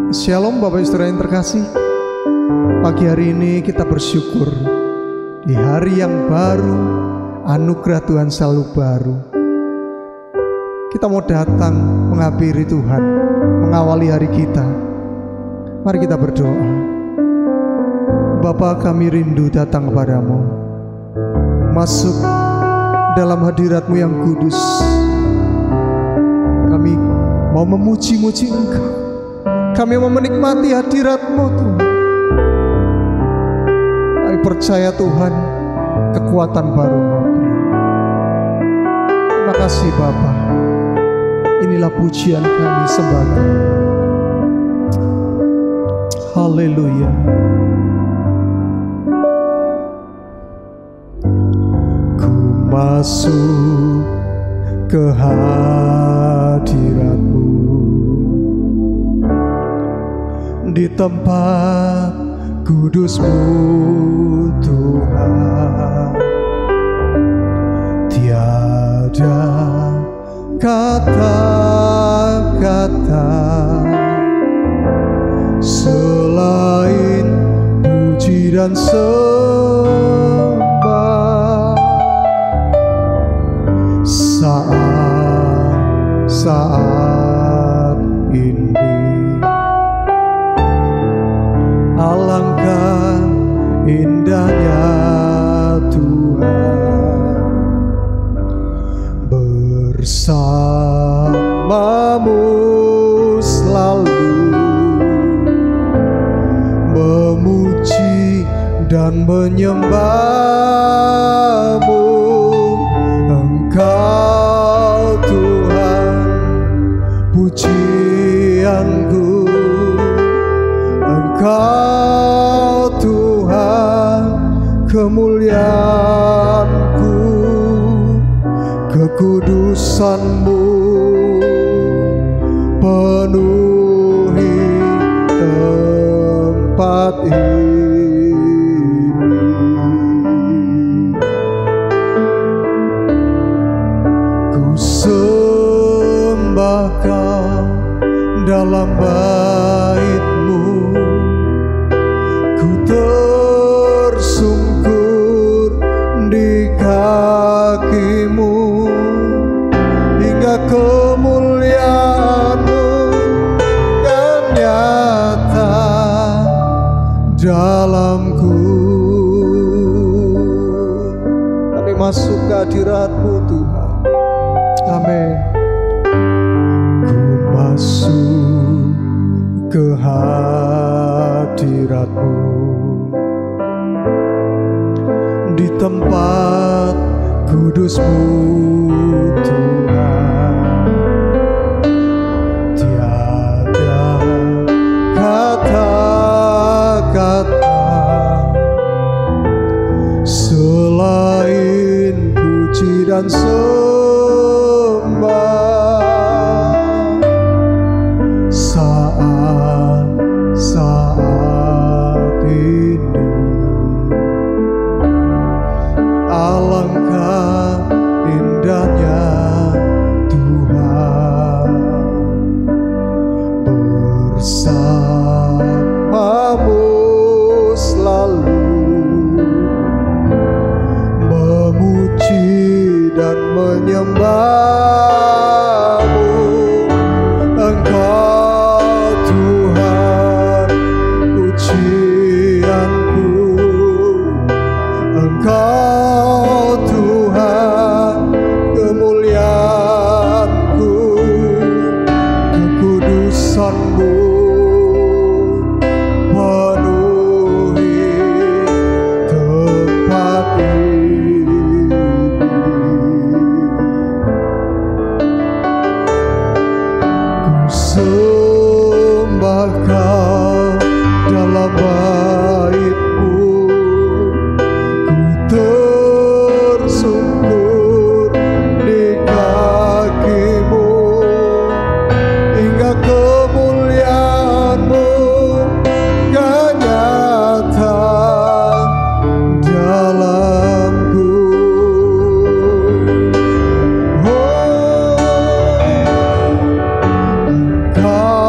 Shalom Bapak Ibu Saudara yang terkasih. Pagi hari ini kita bersyukur di hari yang baru, anugerah Tuhan selalu baru. Kita mau datang menghampiri Tuhan, mengawali hari kita. Mari kita berdoa. Bapa, kami rindu datang kepadamu, masuk dalam hadirat-Mu yang kudus. Kami mau memuji-muji Engkau, kami mau menikmati hadirat-Mu Tuhan. Kami percaya Tuhan, kekuatan baru Mau beri. Terima kasih Bapa. Inilah pujian kami, sembah kami. Haleluya. Ku masuk ke hadirat-Mu, di tempat kudus-Mu Tuhan. Tiada kata-kata selain puji dan sembah. Saat ini alangkah indahnya Tuhan bersama-Mu selalu memuji dan menyembah-Mu. Engkau Tuhan pujianku, Engkau Tuhan kemuliaanku, kekudusan-Mu penuhi tempat ini. Ku sembah Kau dalam bait-Mu, ku tersungkur di kaki-Mu, hingga kemuliaan-Mu kan nyata dalamku. Kami masuk ke hadirat-Mu Tuhan. Amin. Ku masuk ke hadirat-Mu, di tempat kudus-Mu Tuhan. Tiada kata-kata selain puji dan sembah. Saat ini alangkah indahnya Tuhan bersama-Mu selalu memuji dan menyembah-Mu. Engkau Tuhan pujianku, Engkau Tuhan kemuliaanku, kekudusan-Mu penuhi tempat ini. Ku sembah Kau dalam bait-Mu, ku tersungkur di kaki-Mu, hingga kemuliaan-Mu kan nyata dalamku. Oh, Engkau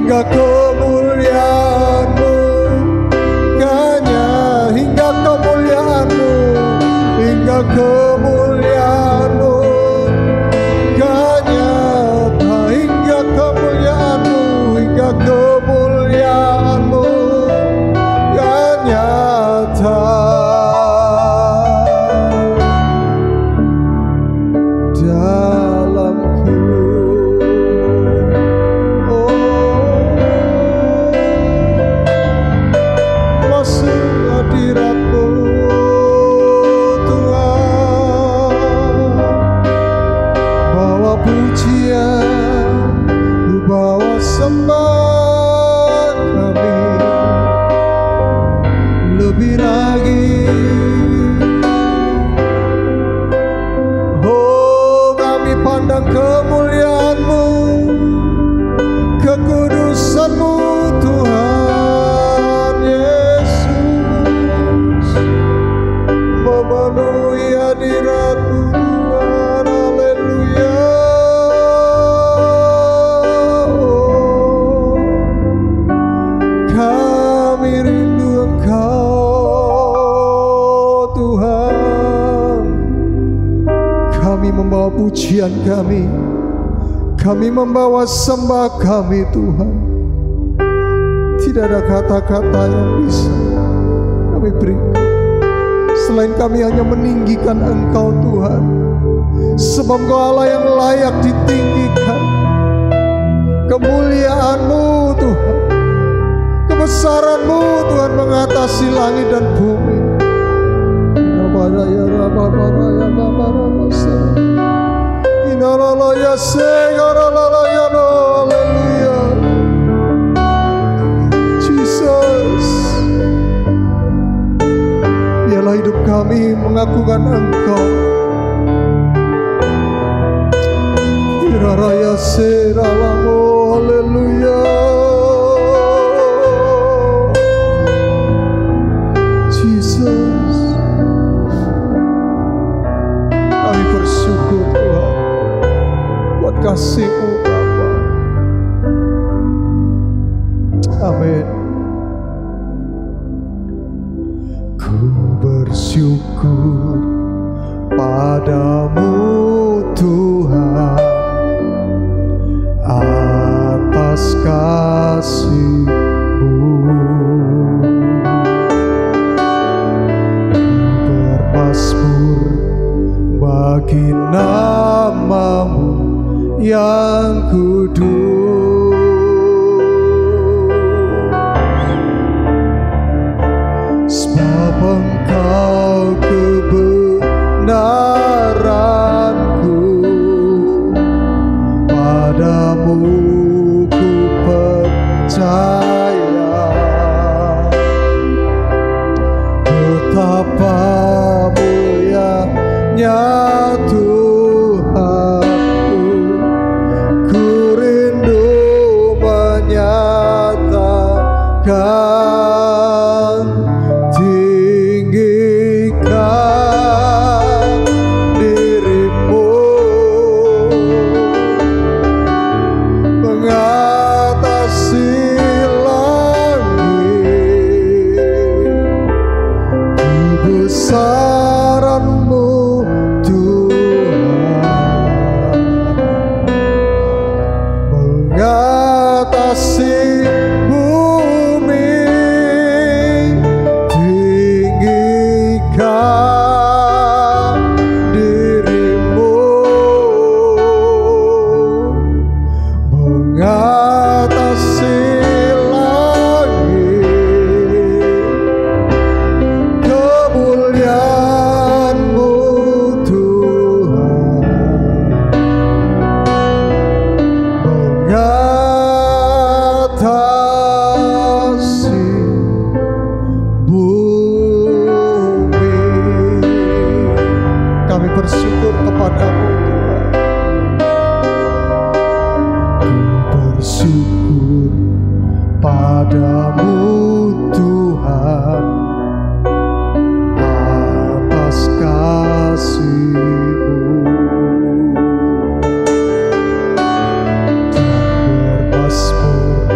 hingga kemuliaan-Mu, hingga kemuliaan-Mu, hingga kemuliaan-Mu, hingga kemuliaan-Mu, hingga kemuliaan-Mu yang nyata dalamku. Masuk hadirat-Mu Tuhan, bawa pujian, bawa sembah kami lebih lagi. Oh, kami pandang kemuliaan-Mu, kekudusan-Mu Tuhan Yesus, memenuhi hadirat-Mu Tuhan. Haleluya. Kami rindu Engkau Tuhan. Kami membawa pujian kami membawa sembah kami Tuhan. Tidak ada kata-kata yang bisa kami berikan selain kami hanya meninggikan Engkau Tuhan, sebab Engkau Allah yang layak ditinggikan. Kemuliaan-Mu Tuhan, kebesaran-Mu Tuhan mengatasi langit dan bumi. Jesus, biarlah hidup kami mengakukan Engkau. Raya seralamu, haleluya. Jesus, kami bersyukur Tuhan buat kasih-Mu Bapa. Amin. Ku bersyukur padamu Tuhan atas kasih-Mu. Bermasmur bagi nama-Mu yang kudus, sebab Engkau kebenaranku, padamu ku percaya. Betapa mulianya Tuhanku, ku rindu menyatakan, tinggikan diri-Mu mengatasi langit. Kebesaran-Mu Tuhan mengatasi bumi. Tinggikan diri-Mu mengatasi langit. Kemuliaan-Mu Tuhan mengatasi bumi. Kami bersyukur kepada-Mu Tuhan. Ku bersyukur padamu Tuhan atas kasih-Mu. Dan bermasmur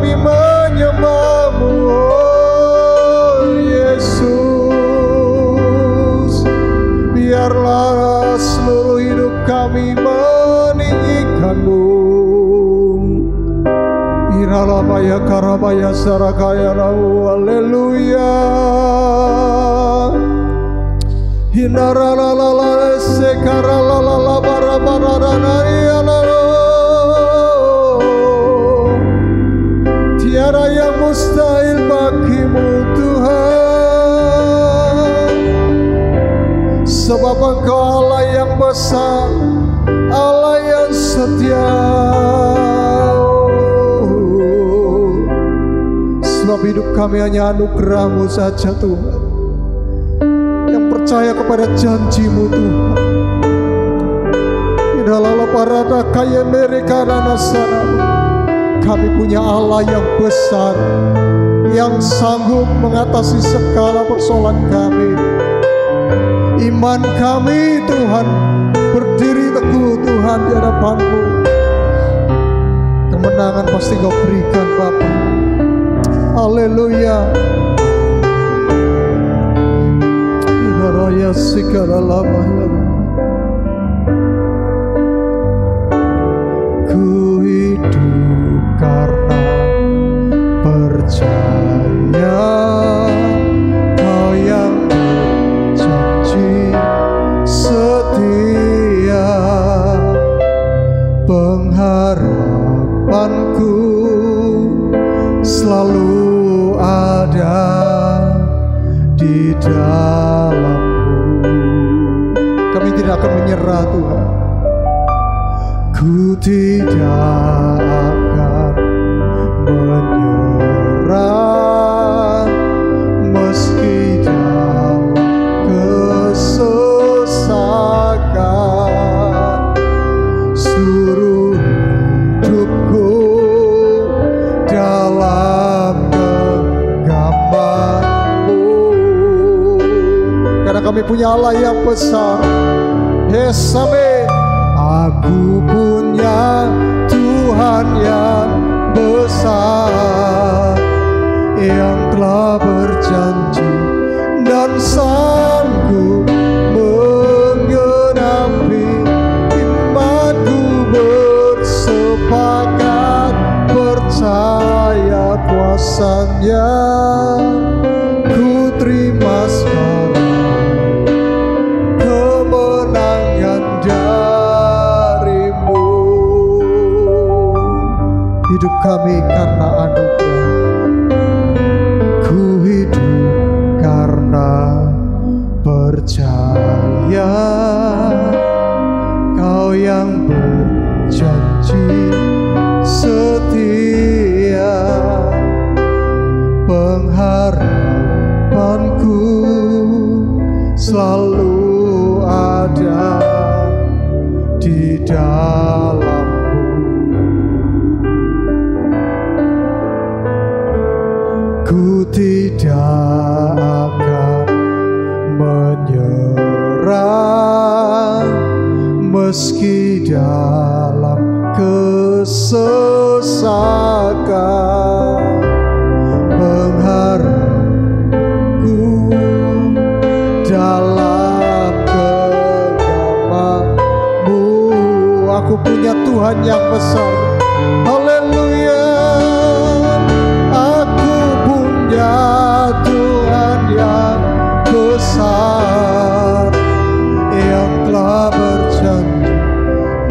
kami menyembah-Mu, oh Yesus. Biarlah seluruh hidup kami meninggikan-Mu. Iralabaya karabaya sarakaya lau, haleluya. Hinaralalala sekaralalala barabararaya lau. Tiada yang mustahil bagi-Mu Tuhan, sebab Engkau Allah yang besar, Allah yang setia. Sebab hidup kami hanya anugerah-Mu saja Tuhan, yang percaya kepada janji-Mu Tuhan. Idalala parada kaya mereka ranasana. Kami punya Allah yang besar, yang sanggup mengatasi segala persoalan kami. Iman kami Tuhan berdiri teguh Tuhan di hadapan-Mu. Kemenangan pasti Kau berikan Bapa. Haleluya. Raya segala lama. Ku hidup karena percaya Kau yang berjanji setia. Pengharapanku selalu ada di dalam-Mu. Kami tidak akan menyerah Tuhan. Ku tidak akan menyerah meski dalam kesesakan. Seluruh hidupku dalam genggaman-Mu. Karena kami punya Allah yang besar. Yes, amin. Aku punya Tuhan yang besar, yang telah berjanji dan sanggup menggenapi. Imanku bersepakat percaya kuasa-Nya. Ku terima sekarang kemenangan dari-Mu. Hidup kami karena anugerah. Ku hidup karena percaya Kau yang berjanji setia. Pengharapanku selalu ada di dalam-Mu. Ku tidak akan menyerah meski dalam kesesakan. Pengharapanku dalam genggaman-Mu. Aku punya Tuhan yang besar. Haleluya. Aku punya Tuhan yang besar, yang telah berjanji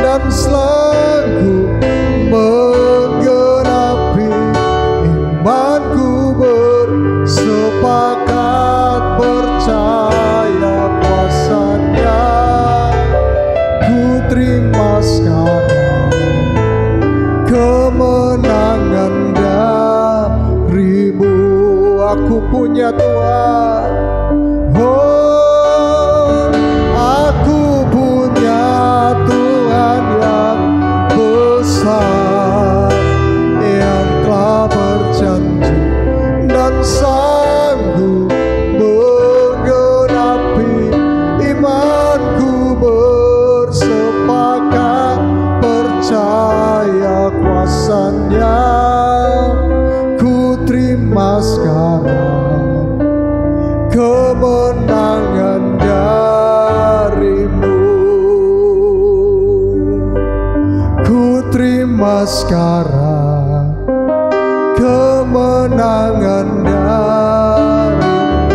dan sanggup menggenapi. Imanku bersepakat percaya kuasa-Nya. Ku terima sekarang kemenangan dari-Mu. Aku punya Tuhan. Oh, aku punya Tuhan yang besar, yang telah berjanji dan sanggup menggenapi. Imanku bersepakat percaya kuasa-Nya. terima sekarang kemenangan darimu.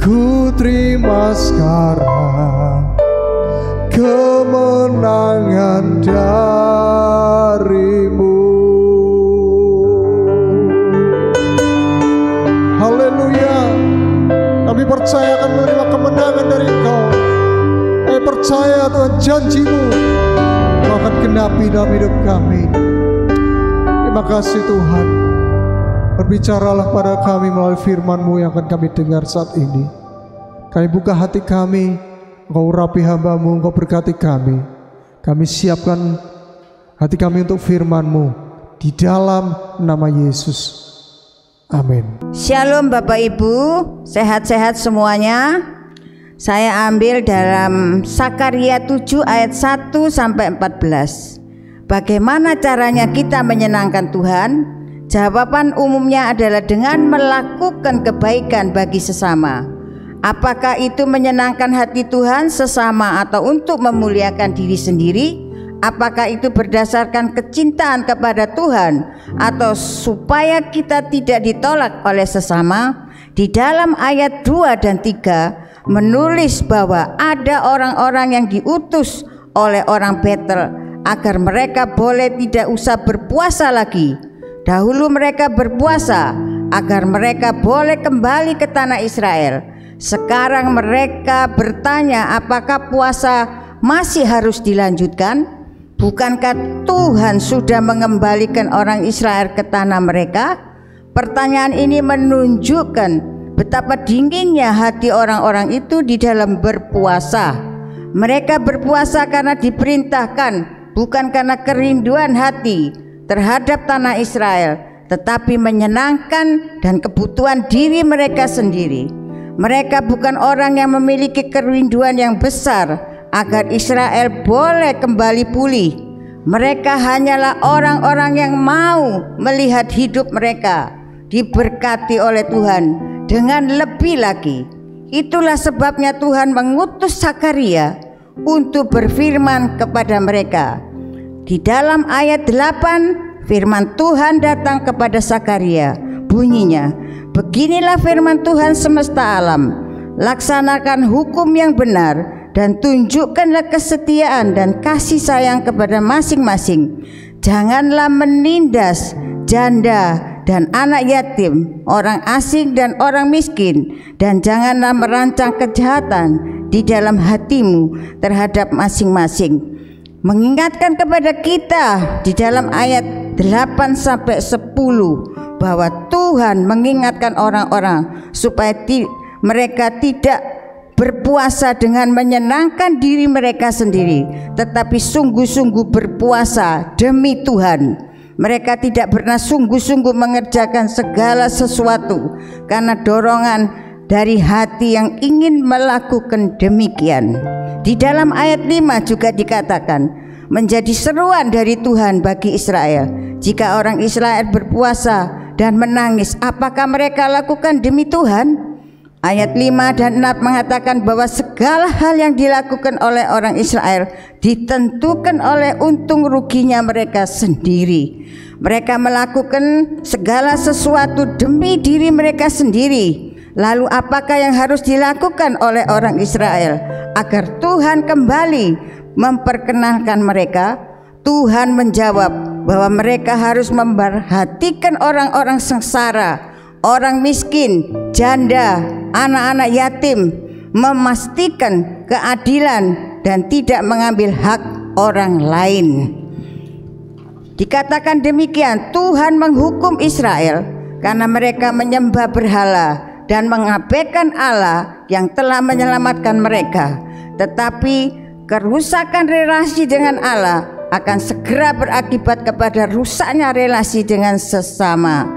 Ku terima sekarang kemenangan darimu. Haleluya. Kami percaya akan menerima kemenangan dari Engkau. Kami percaya Tuhan, janji-Mu Kau akan genapi dalam hidup kami. Terima kasih Tuhan. Berbicaralah pada kami melalui firman-Mu yang akan kami dengar saat ini. Kami buka hati kami, Engkau urapi hamba-Mu, Engkau berkati kami. Kami siapkan hati kami untuk firman-Mu di dalam nama Yesus. Amin. Shalom Bapak Ibu, sehat-sehat semuanya. Saya ambil dalam Sakaria 7 ayat 1 sampai 14. Bagaimana caranya kita menyenangkan Tuhan? Jawaban umumnya adalah dengan melakukan kebaikan bagi sesama. Apakah itu menyenangkan hati Tuhan sesama atau untuk memuliakan diri sendiri? Apakah itu berdasarkan kecintaan kepada Tuhan atau supaya kita tidak ditolak oleh sesama? Di dalam ayat 2 dan 3 menulis bahwa ada orang-orang yang diutus oleh orang Betel agar mereka boleh tidak usah berpuasa lagi. Dahulu mereka berpuasa agar mereka boleh kembali ke tanah Israel. Sekarang mereka bertanya, apakah puasa masih harus dilanjutkan? Bukankah Tuhan sudah mengembalikan orang Israel ke tanah mereka? Pertanyaan ini menunjukkan betapa dinginnya hati orang-orang itu di dalam berpuasa. Mereka berpuasa karena diperintahkan, bukan karena kerinduan hati terhadap tanah Israel, tetapi menyenangkan dan kebutuhan diri mereka sendiri. Mereka bukan orang yang memiliki kerinduan yang besar agar Israel boleh kembali pulih. Mereka hanyalah orang-orang yang mau melihat hidup mereka diberkati oleh Tuhan dengan lebih lagi. Itulah sebabnya Tuhan mengutus Sakaria untuk berfirman kepada mereka. Di dalam ayat 8 firman Tuhan datang kepada Sakaria. Bunyinya, beginilah firman Tuhan semesta alam, laksanakan hukum yang benar dan tunjukkanlah kesetiaan dan kasih sayang kepada masing-masing. Janganlah menindas janda dan anak yatim, orang asing dan orang miskin, dan janganlah merancang kejahatan di dalam hatimu terhadap masing-masing. Mengingatkan kepada kita di dalam ayat 8 sampai 10 bahwa Tuhan mengingatkan orang-orang supaya mereka tidak berpuasa dengan menyenangkan diri mereka sendiri, tetapi sungguh-sungguh berpuasa demi Tuhan. Mereka tidak pernah sungguh-sungguh mengerjakan segala sesuatu karena dorongan dari hati yang ingin melakukan demikian. Di dalam ayat 5 juga dikatakan, menjadi seruan dari Tuhan bagi Israel. Jika orang Israel berpuasa dan menangis, apakah mereka lakukan demi Tuhan? Ayat 5 dan 6 mengatakan bahwa segala hal yang dilakukan oleh orang Israel ditentukan oleh untung ruginya mereka sendiri. Mereka melakukan segala sesuatu demi diri mereka sendiri. Lalu apakah yang harus dilakukan oleh orang Israel agar Tuhan kembali memperkenankan mereka? Tuhan menjawab bahwa mereka harus memperhatikan orang-orang sengsara, orang miskin, janda, anak-anak yatim, memastikan keadilan dan tidak mengambil hak orang lain. Dikatakan demikian, Tuhan menghukum Israel karena mereka menyembah berhala dan mengabaikan Allah yang telah menyelamatkan mereka. Tetapi kerusakan relasi dengan Allah akan segera berakibat kepada rusaknya relasi dengan sesama.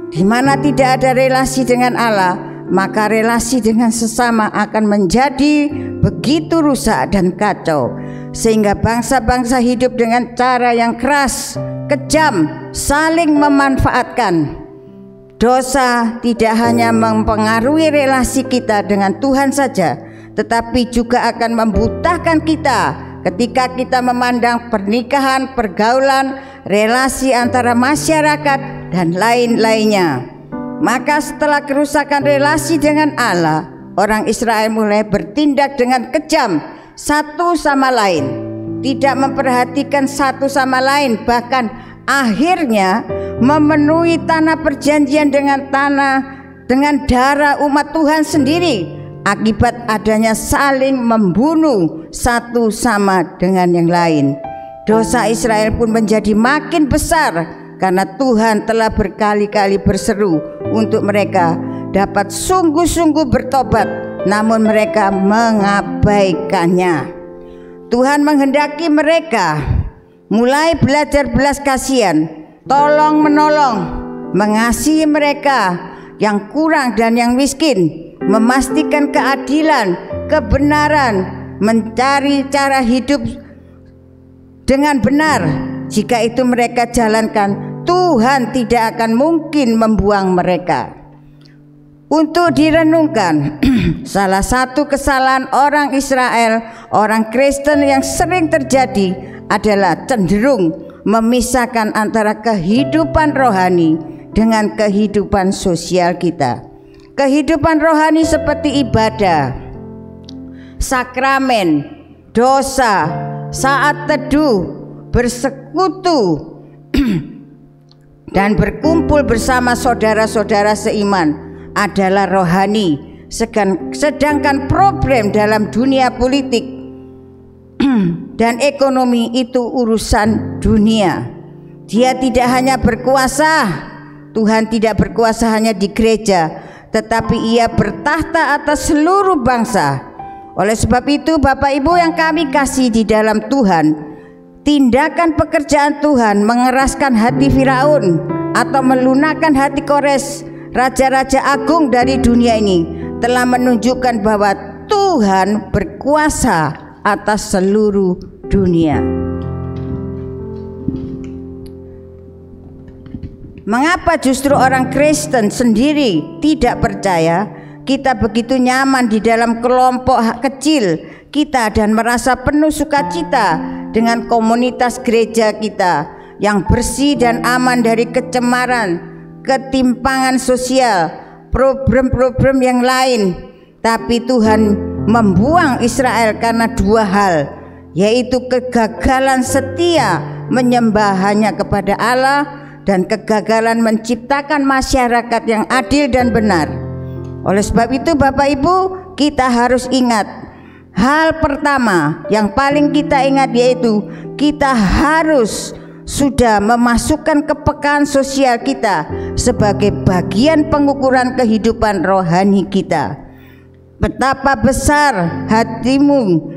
Di mana tidak ada relasi dengan Allah, maka relasi dengan sesama akan menjadi begitu rusak dan kacau, sehingga bangsa-bangsa hidup dengan cara yang keras, kejam, saling memanfaatkan. Dosa tidak hanya mempengaruhi relasi kita dengan Tuhan saja, tetapi juga akan membutakan kita ketika kita memandang pernikahan, pergaulan, relasi antara masyarakat dan lain-lainnya. Maka setelah kerusakan relasi dengan Allah, orang Israel mulai bertindak dengan kejam satu sama lain, tidak memperhatikan satu sama lain, bahkan akhirnya memenuhi tanah perjanjian dengan darah umat Tuhan sendiri, akibat adanya saling membunuh satu sama dengan yang lain. Dosa Israel pun menjadi makin besar karena Tuhan telah berkali-kali berseru untuk mereka dapat sungguh-sungguh bertobat, namun mereka mengabaikannya. Tuhan menghendaki mereka mulai belajar belas kasihan, tolong menolong, mengasihi mereka yang kurang dan yang miskin, memastikan keadilan, kebenaran, mencari cara hidup dengan benar. Jika itu mereka jalankan, Tuhan tidak akan mungkin membuang mereka. Untuk direnungkan, salah satu kesalahan orang Israel, orang Kristen yang sering terjadi adalah cenderung memisahkan antara kehidupan rohani dengan kehidupan sosial kita. Kehidupan rohani seperti ibadah, sakramen, dosa, saat teduh, bersekutu dan berkumpul bersama saudara-saudara seiman adalah rohani. Sedangkan problem dalam dunia politik dan ekonomi itu urusan dunia. Dia tidak hanya berkuasa, Tuhan tidak berkuasa hanya di gereja, tetapi Ia bertahta atas seluruh bangsa. Oleh sebab itu, Bapak Ibu yang kami kasih di dalam Tuhan, tindakan pekerjaan Tuhan mengeraskan hati Firaun atau melunakkan hati Kores, raja-raja agung dari dunia ini, telah menunjukkan bahwa Tuhan berkuasa atas seluruh dunia. Mengapa justru orang Kristen sendiri tidak percaya kita begitu nyaman di dalam kelompok kecil kita dan merasa penuh sukacita dengan komunitas gereja kita yang bersih dan aman dari kecemaran, ketimpangan sosial, problem-problem yang lain? Tapi Tuhan membuang Israel karena dua hal, yaitu kegagalan setia menyembah hanya kepada Allah dan kegagalan menciptakan masyarakat yang adil dan benar. Oleh sebab itu, Bapak Ibu, kita harus ingat hal pertama yang paling kita ingat, yaitu kita harus sudah memasukkan kepekaan sosial kita sebagai bagian pengukuran kehidupan rohani kita. Betapa besar hatimu,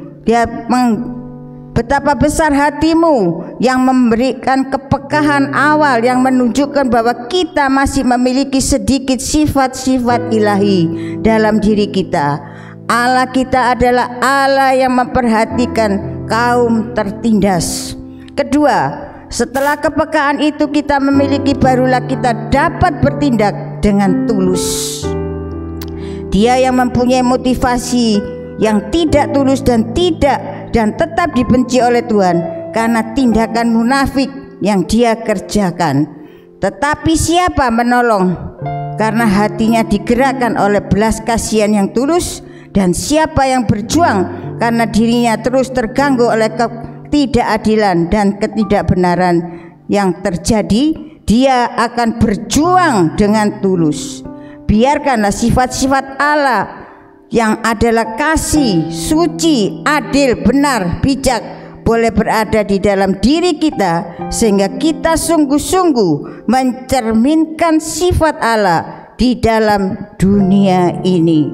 betapa besar hatimu yang memberikan kepekaan awal yang menunjukkan bahwa kita masih memiliki sedikit sifat-sifat ilahi dalam diri kita. Allah kita adalah Allah yang memperhatikan kaum tertindas. Kedua, setelah kepekaan itu kita memiliki, barulah kita dapat bertindak dengan tulus. Dia yang mempunyai motivasi yang tidak tulus dan tetap dibenci oleh Tuhan karena tindakan munafik yang dia kerjakan. Tetapi siapa menolong karena hatinya digerakkan oleh belas kasihan yang tulus, dan siapa yang berjuang karena dirinya terus terganggu oleh ketidakadilan dan ketidakbenaran yang terjadi, dia akan berjuang dengan tulus. Biarkanlah sifat-sifat Allah yang adalah kasih, suci, adil, benar, bijak boleh berada di dalam diri kita, sehingga kita sungguh-sungguh mencerminkan sifat Allah di dalam dunia ini.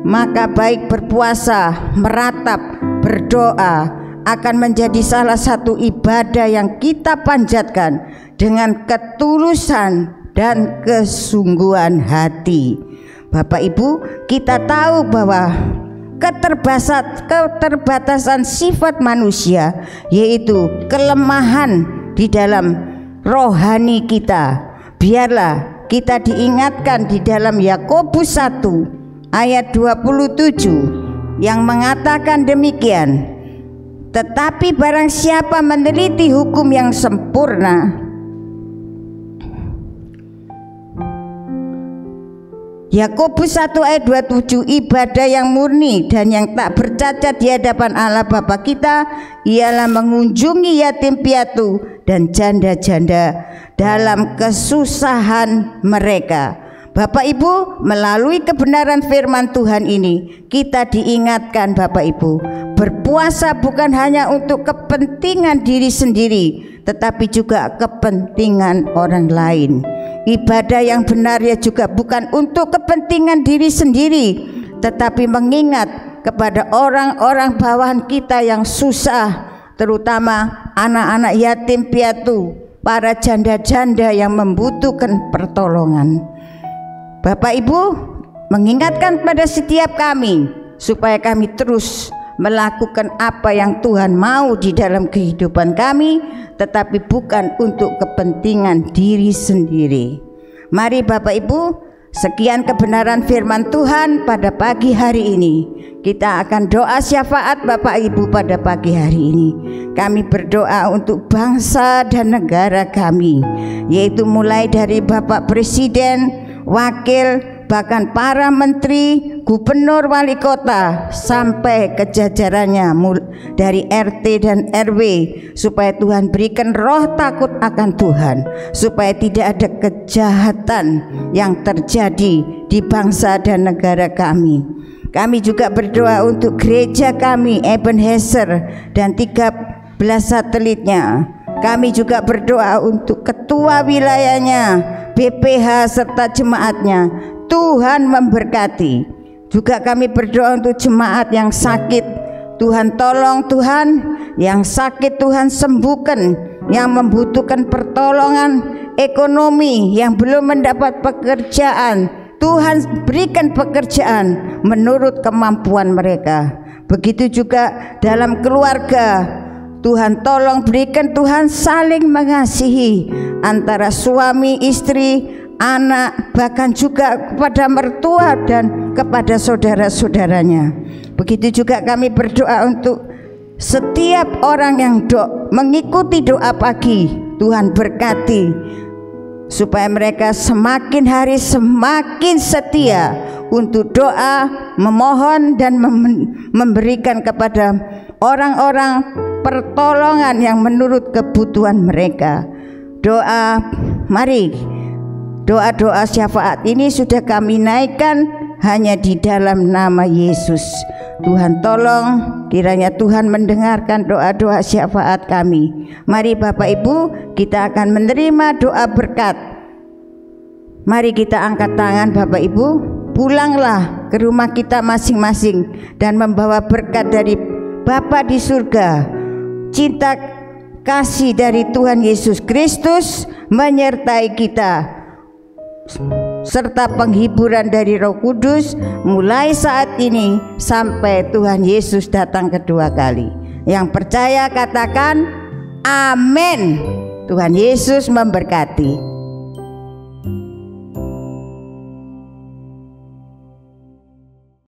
Maka baik berpuasa, meratap, berdoa akan menjadi salah satu ibadah yang kita panjatkan dengan ketulusan dan kesungguhan hati. Bapak Ibu, kita tahu bahwa keterbatasan sifat manusia, yaitu kelemahan di dalam rohani kita. Biarlah kita diingatkan di dalam Yakobus 1 ayat 27 yang mengatakan demikian. Tetapi barang siapa meneliti hukum yang sempurna, Yakobus 1 ayat 27, ibadah yang murni dan yang tak bercacat di hadapan Allah Bapa kita ialah mengunjungi yatim piatu dan janda-janda dalam kesusahan mereka. Bapak Ibu, melalui kebenaran firman Tuhan ini kita diingatkan Bapak Ibu, berpuasa bukan hanya untuk kepentingan diri sendiri, tetapi juga kepentingan orang lain. Ibadah yang benar ya juga bukan untuk kepentingan diri sendiri, tetapi mengingat kepada orang-orang bawahan kita yang susah, terutama anak-anak yatim piatu, para janda-janda yang membutuhkan pertolongan. Bapak Ibu, mengingatkan pada setiap kami supaya kami terus melakukan apa yang Tuhan mau di dalam kehidupan kami, tetapi bukan untuk kepentingan diri sendiri. Mari Bapak Ibu, sekian kebenaran firman Tuhan pada pagi hari ini. Kita akan doa syafaat Bapak Ibu pada pagi hari ini. Kami berdoa untuk bangsa dan negara kami, yaitu mulai dari Bapak Presiden, wakil, bahkan para menteri, gubernur, wali kota, sampai ke jajarannya dari RT dan RW, supaya Tuhan berikan roh takut akan Tuhan, supaya tidak ada kejahatan yang terjadi di bangsa dan negara kami. Kami juga berdoa untuk gereja kami Ebenezer dan 13 satelitnya. Kami juga berdoa untuk ketua wilayahnya, BPH serta jemaatnya. Tuhan memberkati. Juga kami berdoa untuk jemaat yang sakit. Tuhan tolong, Tuhan yang sakit Tuhan sembuhkan, yang membutuhkan pertolongan ekonomi, yang belum mendapat pekerjaan, Tuhan berikan pekerjaan menurut kemampuan mereka. Begitu juga dalam keluarga, Tuhan tolong berikan, Tuhan saling mengasihi antara suami, istri, anak, bahkan juga kepada mertua dan kepada saudara-saudaranya. Begitu juga kami berdoa untuk setiap orang yang mengikuti doa pagi. Tuhan berkati supaya mereka semakin hari semakin setia untuk doa, memohon dan memberikan kepada orang-orang pertolongan yang menurut kebutuhan mereka. Doa, mari doa-doa syafaat ini sudah kami naikkan hanya di dalam nama Yesus. Tuhan tolong kiranya Tuhan mendengarkan doa-doa syafaat kami. Mari Bapak Ibu, kita akan menerima doa berkat. Mari kita angkat tangan Bapak Ibu, pulanglah ke rumah kita masing-masing dan membawa berkat dari Bapa di surga. Cinta kasih dari Tuhan Yesus Kristus menyertai kita, serta penghiburan dari Roh Kudus mulai saat ini sampai Tuhan Yesus datang kedua kali. Yang percaya katakan amin. Tuhan Yesus memberkati.